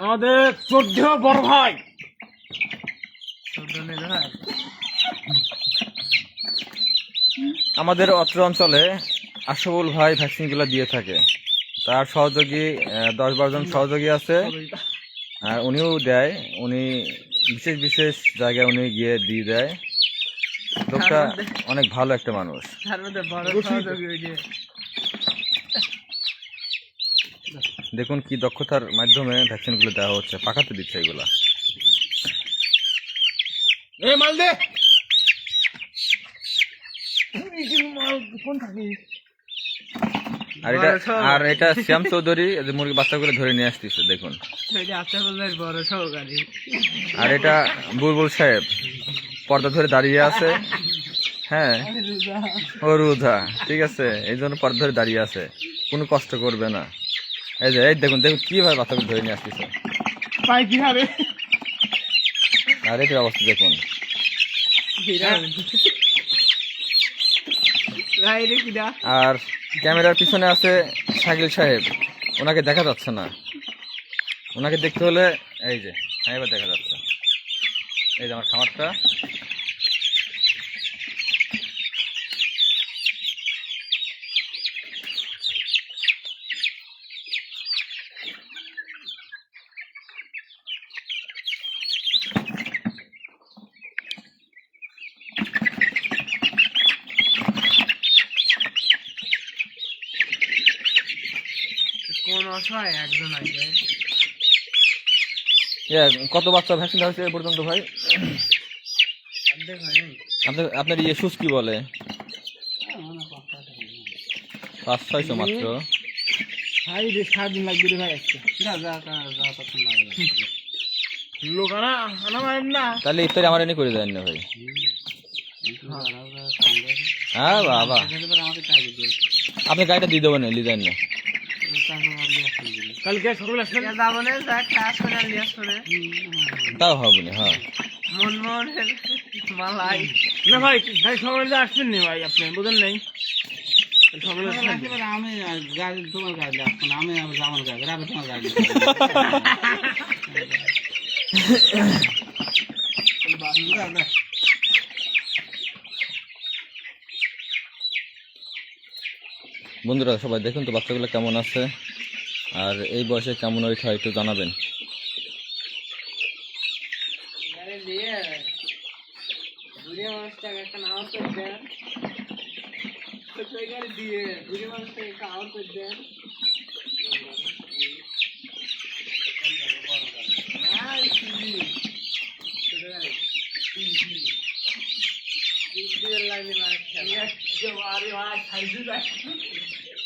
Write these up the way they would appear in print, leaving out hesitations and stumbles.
আমাদের 14 বড় ভাই। আমাদের অত্র অঞ্চলে আশরাফুল ভাই ভ্যাকসিনগুলো দিয়ে থাকে। তার সহযোগী 10-12 জন সহযোগী আছে, আর উনিও দেয়। উনি বিশেষ বিশেষ জায়গায় উনি গিয়ে দিয়ে দেয়। লোকটা অনেক ভালো একটা মানুষ। দেখুন কি দক্ষতার মাধ্যমে ভ্যাকসিনগুলো দেওয়া হচ্ছে, পাকাতে দিচ্ছে এগুলা। এই মাল দে। মাল কোন থাকে? আর এটা শ্যাম চৌধুরী মুরগি বাচ্চাগুলো ধরে নিয়ে আসতেছে, দেখুন। আর এটা বুলবুল সাহেব পর্দা ধরে দাঁড়িয়ে আছে। হ্যাঁ, ও রুধা, ঠিক আছে, এই জন্য পর্দা ধরে দাঁড়িয়ে আছে, কোনো কষ্ট করবে না। এই যে এই দেখুন দেখুন কিভাবে বাচ্চাগুলো ধরে নিয়ে আসতেছে, আর এটার অবস্থা দেখুন। আর ক্যামেরার পিছনে আছে শাকিল সাহেব, ওনাকে দেখা যাচ্ছে না। ওনাকে দেখতে হলে এই যে এবার দেখা যাচ্ছে, এই যে আমার খামারটা। কত বাচ্চা ভ্যাকসিন হয়েছে এ পর্যন্ত ভাই? আপনার সুস কি বলে? 500-600 মাত্র। তাহলে ইফতারি আমার এনে করে দেন না ভাই। হ্যাঁ বাবা, আপনি গাড়িটা দিয়ে দেবেন, নিয়ে দেন না। কালকে সকালে আসবেন তাও হবে না। হ্যাঁ না ভাই, ভাই সকালে আসবেন নি ভাই, আপনি বুঝেন নাই। আমি গাড়ি তোমার গাড়ি আসবো না, আমি আমার গাড়ি তোমার গাড়ি। বন্ধুরা সবাই দেখুন তো বাচ্চাগুলো কেমন আছে, আর এই বয়সে কেমন ওয়েট হয় একটু জানাবেন।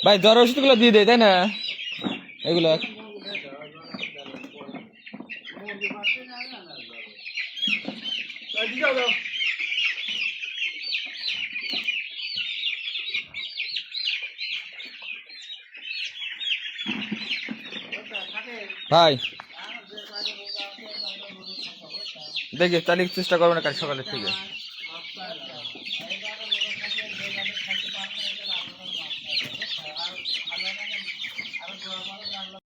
ভাই জ্বর ওষুধগুলো দিয়ে দেয়, তাই না? এগুলো ভাই দেখি তাহলে চেষ্টা করবো না কাল সকালের থেকে।